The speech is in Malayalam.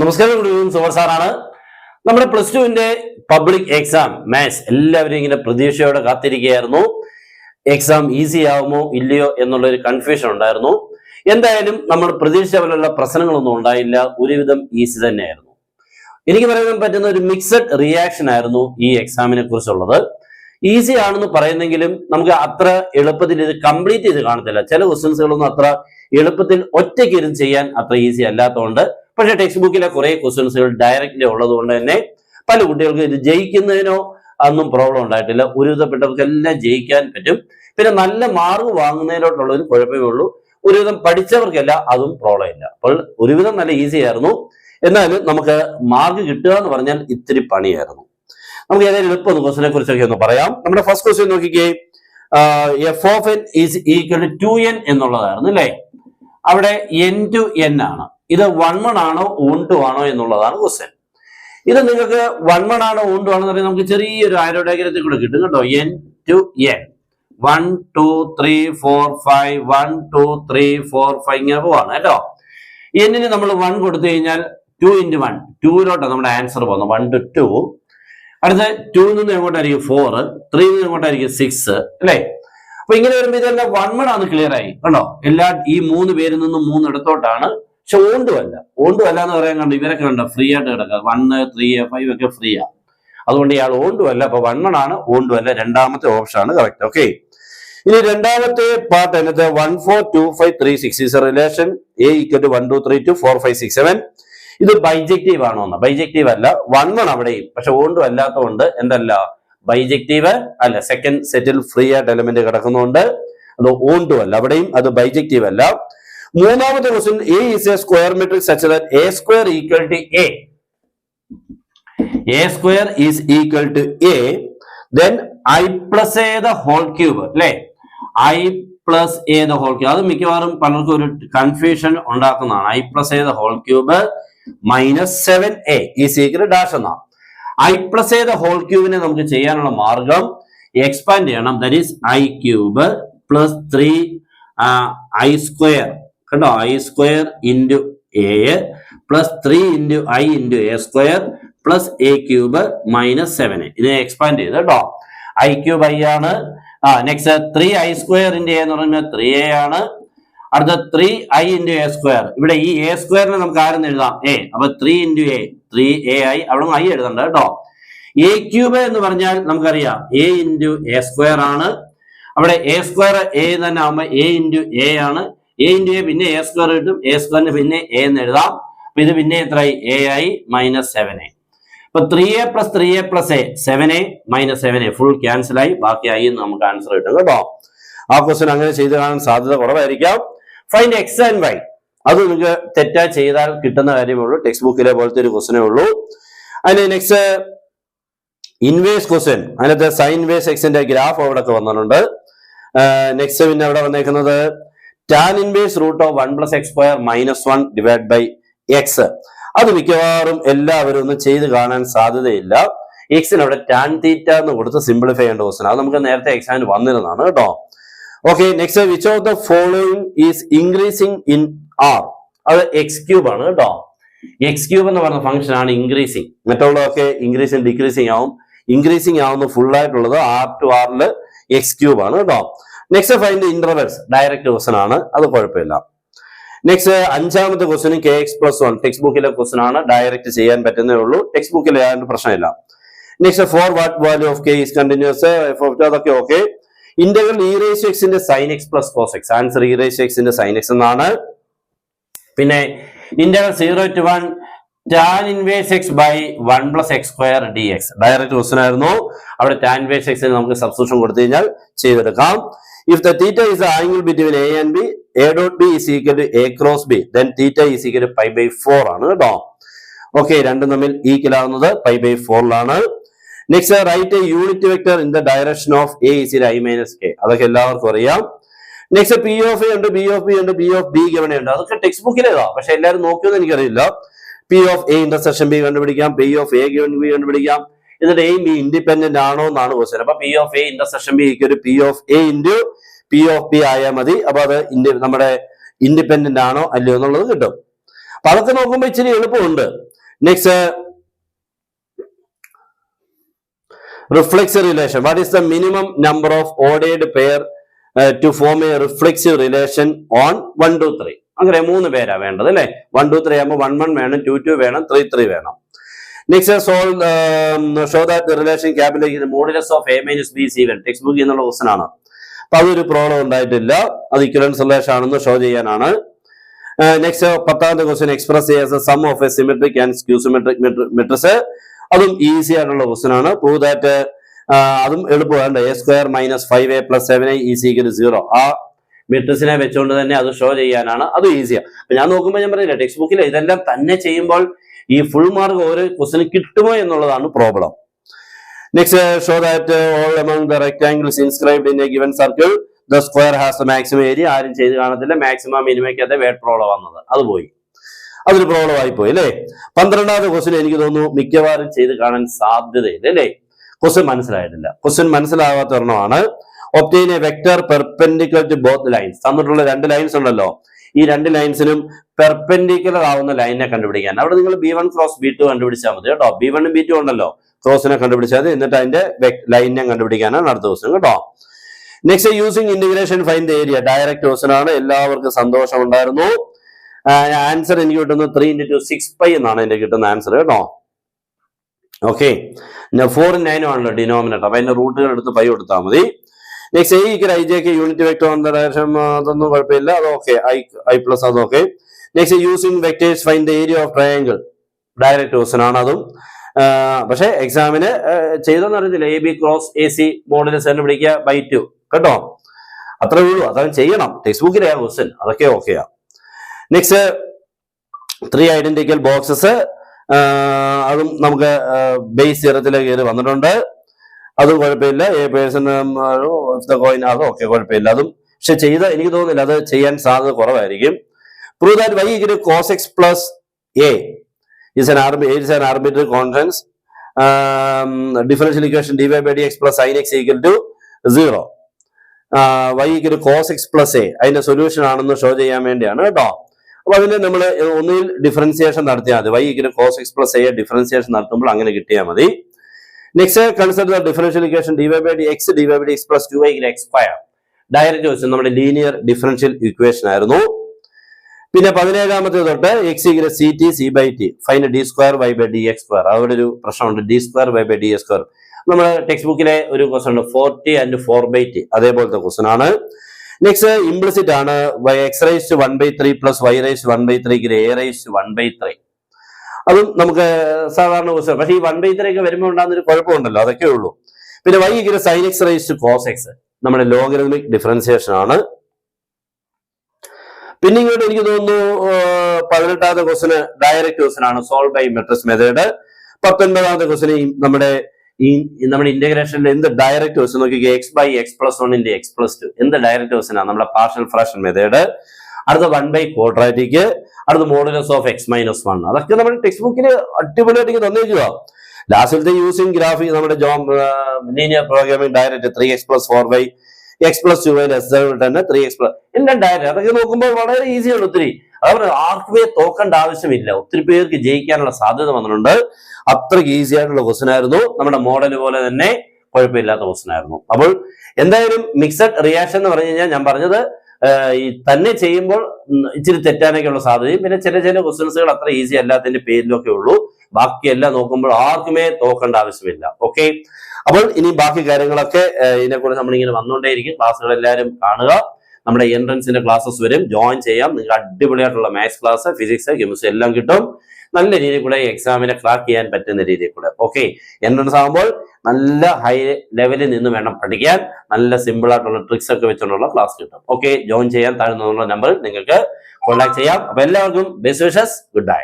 നമസ്കാരം, സുമർ സാറാണ്. നമ്മുടെ പ്ലസ് ടുവിന്റെ പബ്ലിക് എക്സാം മാത്സ് എല്ലാവരും ഇങ്ങനെ പ്രതീക്ഷയോടെ കാത്തിരിക്കുകയായിരുന്നു. എക്സാം ഈസി ആവുമോ ഇല്ലയോ എന്നുള്ളൊരു കൺഫ്യൂഷൻ ഉണ്ടായിരുന്നു. എന്തായാലും നമ്മൾ പ്രതീക്ഷിച്ച പോലുള്ള പ്രശ്നങ്ങളൊന്നും ഉണ്ടായില്ല. ഒരുവിധം ഈസി തന്നെയായിരുന്നു. എനിക്ക് പറയാൻ പറ്റുന്ന ഒരു മിക്സഡ് റിയാക്ഷൻ ആയിരുന്നു ഈ എക്സാമിനെ കുറിച്ചുള്ളത്. ഈസി ആണെന്ന് പറയുന്നെങ്കിലും നമുക്ക് അത്ര എളുപ്പത്തിൽ ഇത് കംപ്ലീറ്റ് ചെയ്ത് കാണത്തില്ല. ചില ക്വസ്റ്റ്യൻസുകളൊന്നും അത്ര എളുപ്പത്തിൽ ഒറ്റയ്ക്ക് ഇരുന്ന് ചെയ്യാൻ അത്ര ഈസി അല്ലാത്തതുകൊണ്ട്, പക്ഷേ ടെക്സ്റ്റ് ബുക്കിലെ കുറെ ക്വസ്റ്റ്യൻസുകൾ ഡയറക്റ്റ്ലി ഉള്ളത് കൊണ്ട് തന്നെ പല കുട്ടികൾക്കും ഇത് ജയിക്കുന്നതിനോ ഒന്നും പ്രോബ്ലം ഉണ്ടായിട്ടില്ല. ഒരുവിധപ്പെട്ടവർക്കെല്ലാം ജയിക്കാൻ പറ്റും. പിന്നെ നല്ല മാർക്ക് വാങ്ങുന്നതിലോട്ടുള്ള ഒരു കുഴപ്പമേ ഉള്ളൂ. ഒരുവിധം പഠിച്ചവർക്കല്ല അതും പ്രോബ്ലം ഇല്ല. അപ്പോൾ ഒരുവിധം നല്ല ഈസി ആയിരുന്നു. എന്നാലും നമുക്ക് മാർക്ക് കിട്ടുക എന്ന് പറഞ്ഞാൽ ഇത്തിരി പണിയായിരുന്നു. നമുക്ക് ഏതായാലും എളുപ്പം ക്വസ്റ്റിനെ കുറിച്ചൊക്കെ ഒന്ന് പറയാം. നമ്മുടെ ഫസ്റ്റ് ക്വസ്റ്റ്യൻ നോക്കിക്കേ. F of N is equal to 2n എന്നുള്ളതായിരുന്നു അല്ലേ. അവിടെ n to n ആണ്. ഇത് 1 ആണോ 1 ആണോ എന്നുള്ളതാണ് ക്വസ്റ്റ്യൻ. ഇത് നിങ്ങൾക്ക് 1 ആണോ 1 ആണോ എന്ന് പറഞ്ഞാൽ നമുക്ക് ചെറിയൊരു ആരോ ഡയഗ്രത്തിൽ കൂടെ കിട്ടും കേട്ടോ. n to n 1 2 3 4 5 1 2 3 4 5 ഇങ്ങനെ പോവാണ് കേട്ടോ. n-ന് നമ്മൾ 1 കൊടുത്തു കഴിഞ്ഞാൽ 2 into 1 2-ലോട്ടാണ് നമ്മുടെ ആൻസർ പോകുന്നത്. 1 to 2. അടുത്ത 2 നിന്ന് എങ്ങോട്ടായിരിക്കും 4, 3 നിന്ന് എങ്ങോട്ടായിരിക്കും 6 അല്ലേ. അപ്പൊ ഇങ്ങനെ വരുമ്പോൾ ഇതെല്ലാം 1 ആണ് ക്ലിയർ ആയി കണ്ടോ. ഈ 3 പേരിൽ നിന്നും 3 ഇടത്തോട്ടാണ്. പക്ഷെ ഓണ്ടുമല്ല എന്ന് പറയാൻ കണ്ടു ഇവരൊക്കെ കണ്ടോ ഫ്രീ ആയിട്ട് കിടക്കുക. 1 3 5 ഒക്കെ ഫ്രീ ആണ്. അതുകൊണ്ട് ഇയാൾ ഓണ്ടുമല്ല. അപ്പൊ 1 ആണ്, ഓണ്ടുമല്ല. രണ്ടാമത്തെ ഓപ്ഷൻ ആണ് കറക്റ്റ്. ഓക്കെ, ഇനി രണ്ടാമത്തെ പാർട്ട് അതിനകത്ത് 1 4 2 5 3 6 is a relation a equal to 1 2 3 2 4 5 6 7. ഇത് ബൈജക്റ്റീവ് ആണോ എന്ന്? ബൈജക്റ്റീവ് അല്ല. 1 അവിടെയും, പക്ഷെ ഓണ്ടും അല്ലാത്തതുകൊണ്ട് എന്തല്ല ബൈജക്റ്റീവ് അല്ല. സെക്കൻഡ് സെറ്റിൽ ഫ്രീ ആയിട്ട് എലിമെന്റ് കിടക്കുന്നതുകൊണ്ട് അത് ഓണ്ടും അല്ല. അവിടെയും അത് ബൈജക്റ്റീവ് അല്ല. മൂന്നാമത്തെ question, A is A square matrix such that A square equal to A. A square is equal to A, then I plus A the whole cube അല്ലെ. I plus A the whole cube. അത് മിക്കവാറും പലർക്കും ഒരു കൺഫ്യൂഷൻ ഉണ്ടാക്കുന്നതാണ്. I plus A the whole cube minus 7a is equal dash എന്നാണ്. I plus A the whole ക്യൂബിനെ നമുക്ക് ചെയ്യാനുള്ള മാർഗം എക്സ്പാൻഡ് ചെയ്യണം. That is I cube plus 3 I square കേട്ടോ. I square into A plus 3 ഇൻറ്റു I into A square plus A cube minus 7a. ഇതിനെ എക്സ്പാൻഡ് ചെയ്ത് കേട്ടോ. ഐ ക്യൂബ് ഐ ആണ്. Next 3 I square into A എന്ന് പറയുമ്പോൾ 3a ആണ്. അടുത്ത 3 ഐ ഇൻറ്റു എ സ്ക്വയർ. ഇവിടെ ഈ എ സ്ക്വയറിനെ നമുക്ക് ആരെന്ന് എഴുതാം? എ. അപ്പൊ 3 ഇൻറ്റു എ 3a ആയി. അവിടെ ഐ എഴുതണ്ട കേട്ടോ. എ ക്യൂബ് എന്ന് പറഞ്ഞാൽ നമുക്കറിയാം എ ഇൻറ്റു എ സ്ക്വയർ ആണ്. അവിടെ എ സ്ക്വയർ എ തന്നെ ആവുമ്പോൾ എ ഇൻറ്റു എ ആണ്. എ ഇൻറ്റു എ പിന്നെ എ സ്ക്വയർ കിട്ടും. എ സ്ക്വയറിന് പിന്നെ എ എന്ന് എഴുതാം. അപ്പൊ ഇത് പിന്നെ എത്രയായി? എ ആയി മൈനസ് 7a. അപ്പൊ 3a plus 3a plus A 7a minus 7a full cancel ആയി. ബാക്കി ആയി നമുക്ക് ആൻസർ കിട്ടും കേട്ടോ. ആ ക്വസ്റ്റ്യൻ അങ്ങനെ ചെയ്ത് കാണാൻ സാധ്യത കുറവായിരിക്കാം. Find X and Y. അത് നിങ്ങൾക്ക് തെറ്റാ ചെയ്താൽ കിട്ടുന്ന കാര്യമേ ഉള്ളൂ. ടെക്സ്റ്റ് ബുക്കിലെ പോലത്തെ ഒരു ക്വസ്റ്റ്യനേ ഉള്ളൂ. അതിന് നെക്സ്റ്റ് ഇൻവേഴ്സ് ക്വസ്റ്റ്യൻ. അതിനകത്ത് സൈൻ വേഴ്സ് എക്സിന്റെ ഗ്രാഫ് അവിടെ ഒക്കെ വന്നിട്ടുണ്ട്. നെക്സ്റ്റ് പിന്നെ അവിടെ വന്നേക്കുന്നത് tan inverse root of 1 plus X square minus 1 divide by X. അത് മിക്കവാറും എല്ലാവരും ഒന്നും ചെയ്ത് കാണാൻ സാധ്യതയില്ല. എക്സിന് അവിടെ ടാൻ തീറ്റ എന്ന് കൊടുത്ത് സിംപ്ലിഫൈ ചെയ്യേണ്ട ക്വസ്റ്റ്യൻ. അത് നമുക്ക് നേരത്തെ എക്സാമിന് വന്നിരുന്നതാണ് കേട്ടോ. Okay, next which of the following is increasing in R. അത് എക്സ് ക്യൂബ് ആണ് കേട്ടോ. എക്സ് ക്യൂബ് എന്ന് പറഞ്ഞ ഫംഗ്ഷൻ ആണ് ഇൻക്രീസിങ്. മറ്റുള്ളതൊക്കെ ഇൻക്രീസിങ് ഡിക്രീസിങ് ആവും. ഇൻക്രീസിങ് ആവുന്ന ഫുൾ ആയിട്ടുള്ളത് ആർ ടു ആറിൽ എക്സ് ക്യൂബ് ആണ് കേട്ടോ. Next find intervals. Direct question ആണ്, അത് കുഴപ്പമില്ല. നെക്സ്റ്റ് അഞ്ചാമത്തെ question K x plus 1. Text ബുക്കിലെ ക്വസ്റ്റൻ ആണ്, ഡയറക്റ്റ് ചെയ്യാൻ പറ്റുന്നേ ഉള്ളൂ. ടെക്സ്റ്റ് ബുക്കിൽ ആയതുകൊണ്ട് പ്രശ്നമില്ല. Next four what value of K is continuous. അതൊക്കെ ഓക്കെ. ഇന്റഗ്രൽ ഇ റേസ് എക്സിന്റെ sine X plus cos X. Answer e raise എക്സിന്റെ സൈൻ എക്സ് എന്നാണ്. പിന്നെ integral 0 to 1 tan inverse X by 1 plus X square D X. Direct question ആയിരുന്നു. അവിടെ ടാൻ ഇൻവേഴ്സ് എക്സിന് നമുക്ക് സബ്സ്റ്റിറ്റ്യൂഷൻ കൊടുത്തു കഴിഞ്ഞാൽ ചെയ്തെടുക്കാം. If the theta is the angle between A and B, A dot B is equal to A cross B, then theta is equal to π/4 ആണ് കേട്ടോ. ഓക്കെ, രണ്ടും തമ്മിൽ ഈക്വൽ ആവുന്നത് π/4ലാണ്. Next write a unit vector in the direction of A is i minus k. അതൊക്കെ എല്ലാവർക്കും അറിയാം. നെക്സ്റ്റ് പി ഓഫ് എ ഉണ്ട്, ബി ഓഫ് ബി ഉണ്ട്, ബി ഓഫ് ബി ഗവണയുണ്ട്. അതൊക്കെ ടെക്സ്റ്റ് ബുക്കിലേതാ, പക്ഷെ എല്ലാവരും നോക്കിയെന്ന് എനിക്കറിയില്ല. P of A intersection B കണ്ടുപിടിക്കാം, P of A given B കണ്ടുപിടിക്കാം. എന്നിട്ട് എയും ബി ഇൻഡിപെൻഡന്റ് ആണോ എന്നാണ് ക്വസ്റ്റ്യൻ. അപ്പൊ P of A intersection B equal to P of A into P of B ആയാൽ മതി. അപ്പൊ അത് നമ്മുടെ ഇൻഡിപെൻഡന്റ് ആണോ അല്ലയോ എന്നുള്ളത് കിട്ടും. അപ്പൊ അതൊക്കെ നോക്കുമ്പോൾ ഇച്ചിരി എളുപ്പമുണ്ട്. Next, reflexive relation. What is the minimum number of ordered pair to form a reflexive relation on 1, 2, 3? അങ്ങനെ 3 പേരാ വേണ്ടത് അല്ലെ. 1, 2, 3 ആകുമ്പോൾ 1, 1 വേണം, 2, 2 വേണം, 3, 3 വേണം. Next, show that the relation calculate modulus of a minus b is even. Text ബുക്കിൽ നിന്നുള്ള ക്വസ്റ്റൻ ആണ്. അപ്പൊ അതൊരു പ്രോബ്ലം ഉണ്ടായിട്ടില്ല. അത് ഇക്വലൻസ് റിലേഷൻ ആണെന്ന് ഷോ ചെയ്യാനാണ്. നെക്സ്റ്റ്, 10ാമത്തെ ക്വസ്റ്റൻ എക്സ്പ്രസ് ചെയ്യാൻ sum of a symmetric and skew symmetric matrix. അതും ഈസി ആയിട്ടുള്ള ക്വസ്റ്റൻ ആണ്. പ്രൂവ് ദാറ്റ്, അതും എളുപ്പമാണ്. a² - 5a + 7a = 0. ആ മെട്രിക്സിനെ വെച്ചുകൊണ്ട് തന്നെ അത് ഷോ ചെയ്യാനാണ്. അത് ഈസിയാണ്. അപ്പൊ ഞാൻ നോക്കുമ്പോൾ ഞാൻ പറഞ്ഞില്ല, ടെക്സ്റ്റ് ബുക്കിൽ ഇതെല്ലാം തന്നെ ചെയ്യുമ്പോൾ ഈ ഫുൾ മാർക്ക് ഓരോ ക്വസ്റ്റിന് കിട്ടുമോ എന്നുള്ളതാണ് problem. Next, show that all among the rectangles inscribed in A given circle the square has the maximum area. ആരും ചെയ്ത് കാണത്തില്ല. മാക്സിമം മിനിമയ്ക്കകത്ത് വേർഡ് പ്രോബ്ലം വന്നത് അത് പോയി, അതൊരു പ്രോബ്ലം ആയി പോയി അല്ലേ. 12ാമത്തെ ക്വസ്റ്റ്യൻ എനിക്ക് തോന്നുന്നു മിക്കവാറും ചെയ്ത് കാണാൻ സാധ്യതയില്ല അല്ലേ. ക്വസ്റ്റ്യൻ മനസ്സിലായിട്ടില്ല. ക്വസ്റ്റ്യൻ മനസ്സിലാവാത്ത ഒരെണ്ണമാണ്. Obtain a vector perpendicular to both lines. തന്നിട്ടുള്ള 2 ലൈൻസ് ഉണ്ടല്ലോ, ഈ 2 ലൈൻസിനും പെർപെൻഡിക്കുലർ ആവുന്ന ലൈനിനെ കണ്ടുപിടിക്കാൻ. അവിടെ നിങ്ങൾ b1 ക്രോസ് b2 കണ്ടുപിടിച്ചാൽ മതി കേട്ടോ. b1 ഉം b2 ഉണ്ടല്ലോ, ക്രോസിനെ കണ്ടുപിടിച്ചാൽ മതി. എന്നിട്ട് അതിന്റെ ലൈനിനെ കണ്ടുപിടിക്കാനാണ് അടുത്ത ക്വസ്റ്റ്യൻ കേട്ടോ. Next, using integration find the area. Direct question ആണ്. എല്ലാവർക്കും സന്തോഷം ഉണ്ടായിരുന്നു. ആൻസർ എനിക്ക് കിട്ടുന്നത് 3 × 6π എന്നാണ് എനിക്ക് കിട്ടുന്ന ആൻസർ കേട്ടോ. ഓക്കെ, 4 ഉം 9 ഉം ആണല്ലോ ഡിനോമിനേറ്റർ. അപ്പൊ അതിന്റെ റൂട്ടുകൾ എടുത്ത് π കൊടുത്താൽ മതി. Next, ij unit vector on the direction. അതൊന്നും കുഴപ്പമില്ല, അത് ഓക്കെ. i+ അത് okay. Next, using vectors find the area of triangle. Direct question ആണ് അതും. പക്ഷെ എക്സാമിന് ചെയ്തെന്ന് അറിയത്തില്ല. ab ക്രോസ് ac മോഡുലസ് കണ്ടുപിടിക്കുക /2 കേട്ടോ. അത്രേ ഉള്ളൂ. അതാണ് ചെയ്യണം. ടെക്സ്റ്റ് ബുക്കിലെ ക്വസ്റ്റൻ അതൊക്കെ ഓക്കെയാ. Next, 3 identical boxes. അതും നമുക്ക് ബേസ് തിയറത്തിലേക്ക് കയറി വന്നിട്ടുണ്ട്. അതും കുഴപ്പമില്ല. എ പേഴ്സൺ കോയിൻ അതും ഒക്കെ കുഴപ്പമില്ല. അതും പക്ഷെ എനിക്ക് തോന്നുന്നില്ല അത് ചെയ്യാൻ സാധ്യത കുറവായിരിക്കും. Prove that y = cos x + a is an arbitrary constant. Differential equation dy/dx + sin x = 0. y = cos x + a അതിന്റെ സൊല്യൂഷൻ ആണെന്ന് ഷോ ചെയ്യാൻ വേണ്ടിയാണ് കേട്ടോ. അപ്പൊ അതിന് നമ്മൾ ഒന്നുകിൽ ഡിഫറൻസിയേഷൻ നടത്തിയാൽ മതി. y = cos x + a differentiation നടത്തുമ്പോൾ അങ്ങനെ കിട്ടിയാൽ മതി. Next, consider the differential equation dy/dx + 2y = x². Direct question നമ്മുടെ ലീനിയർ ഡിഫറൻഷ്യൽ ഇക്വേഷൻ ആയിരുന്നു. പിന്നെ 17ാമത്തെ തൊട്ട് x = ct c/t find d² y/dx². അവിടെ ഒരു പ്രശ്നമുണ്ട്, d² y/dx². നമ്മുടെ ടെക്സ്റ്റ് ബുക്കിലെ ഒരു ക്വസ്റ്റൻ ഉണ്ട്, 4t and 4/t. അതേപോലത്തെ ക്വസ്റ്റൻ ആണ്. നെക്സ്റ്റ്, ഇംപ്ലിസിറ്റ് ആണ്. x⁻⁴ + y⁻⁴ a⁻⁴ അതും നമുക്ക് സാധാരണ ക്വസ്റ്റൻ. പക്ഷേ ഈ 1/3 ഒക്കെ വരുമ്പോൾ ഉണ്ടാകുന്നൊരു കുഴപ്പമുണ്ടല്ലോ, അതൊക്കെ ഉള്ളൂ. പിന്നെ y = sin x cos x നമ്മുടെ ലോഗരിതമിക് ഡിഫറൻസിയേഷൻ ആണ്. പിന്നെ ഇങ്ങോട്ട് എനിക്ക് തോന്നുന്നു 18ാമത്തെ ക്വസ്റ്റന് ഡയറക്റ്റ് ക്വസ്റ്റൻ ആണ്, സോൾവ് ബൈ മെട്രിക്സ് മെത്തേഡ്. 19ാമത്തെ ക്വസ്റ്റന് നമ്മുടെ ഇന്റഗ്രേഷനിൽ എന്ത് ഡയറക്റ്റ് ക്വസ്റ്റൻ നോക്കി, x/x + 1 × x + 2 എന്ത് ഡയറക്റ്റ് ക്വസ്റ്റൻ ആണ്, നമ്മുടെ പാർഷ്യൽ ഫ്രാക്ഷൻ മെത്തേഡ്. അടുത്ത 1/quadratic, അടുത്ത മോഡുലസ് ഓഫ് x - 1. അതൊക്കെ നമ്മുടെ ടെക്സ്റ്റ് ബുക്കിൽ അടിപൊളിയായിട്ട് തന്നിരിക്കുക. ലാസ്റ്റിലത്തെ യൂസിങ് ഗ്രാഫിക് നമ്മുടെ linear programming direct 3x + 4y x + 2y > 3x എല്ലാം ഡയറക്റ്റ്. അതൊക്കെ നോക്കുമ്പോൾ വളരെ ഈസിയാണ് ഒത്തിരി. അതുപോലെ ആർക്കുമേ തോക്കേണ്ട ആവശ്യമില്ല. ഒത്തിരി പേർക്ക് ജയിക്കാനുള്ള സാധ്യത വന്നിട്ടുണ്ട്. അത്രയ്ക്ക് ഈസി ആയിട്ടുള്ള ക്വസ്റ്റൻ ആയിരുന്നു. നമ്മുടെ മോഡൽ പോലെ തന്നെ കുഴപ്പമില്ലാത്ത ക്വസ്റ്റൻ ആയിരുന്നു. അപ്പോൾ എന്തായാലും മിക്സഡ് റിയാക്ഷൻ എന്ന് പറഞ്ഞു കഴിഞ്ഞാൽ ഞാൻ പറഞ്ഞത് ഈ തന്നെ ചെയ്യുമ്പോൾ ഇച്ചിരി തെറ്റാനൊക്കെയുള്ള സാധ്യതയും, പിന്നെ ചില ക്വസ്റ്റൻസുകൾ അത്ര ഈസി അല്ലാത്തതിന്റെ പേരിലൊക്കെ ഉള്ളൂ. ബാക്കിയെല്ലാം നോക്കുമ്പോൾ ആർക്കുമേ തോക്കേണ്ട ആവശ്യമില്ല. ഓക്കെ, അപ്പോൾ ഇനി ബാക്കി കാര്യങ്ങളൊക്കെ ഇതിനെക്കുറിച്ച് നമ്മളിങ്ങനെ വന്നുകൊണ്ടേയിരിക്കും. ക്ലാസ്സുകൾ എല്ലാവരും കാണുക. നമ്മുടെ എൻട്രൻസിന്റെ ക്ലാസ്സസ് വരും, ജോയിൻ ചെയ്യാം. നിങ്ങൾക്ക് അടിപൊളിയായിട്ടുള്ള മാത്സ് ക്ലാസ്, ഫിസിക്സ്, കെമിസ്ട്രി എല്ലാം കിട്ടും. നല്ല രീതിയിൽ കൂടെ എക്സാമിനെ ക്രാക്ക് ചെയ്യാൻ പറ്റുന്ന രീതിയിൽ കൂടെ. ഓക്കെ, എൻട്രൻസ് ആകുമ്പോൾ നല്ല ഹൈ ലെവലിൽ നിന്ന് വേണം പഠിക്കാൻ. നല്ല സിമ്പിൾ ആയിട്ടുള്ള ട്രിക്സ് ഒക്കെ വെച്ചുകൊണ്ടുള്ള ക്ലാസ് കിട്ടും. ഓക്കെ, ജോയിൻ ചെയ്യാൻ താഴ്ന്നുള്ള നമ്പറിൽ നിങ്ങൾക്ക് കോൺടാക്ട് ചെയ്യാം. അപ്പൊ എല്ലാവർക്കും ബെസ്റ്റ് വിഷസ്, ഗുഡ് ബൈ.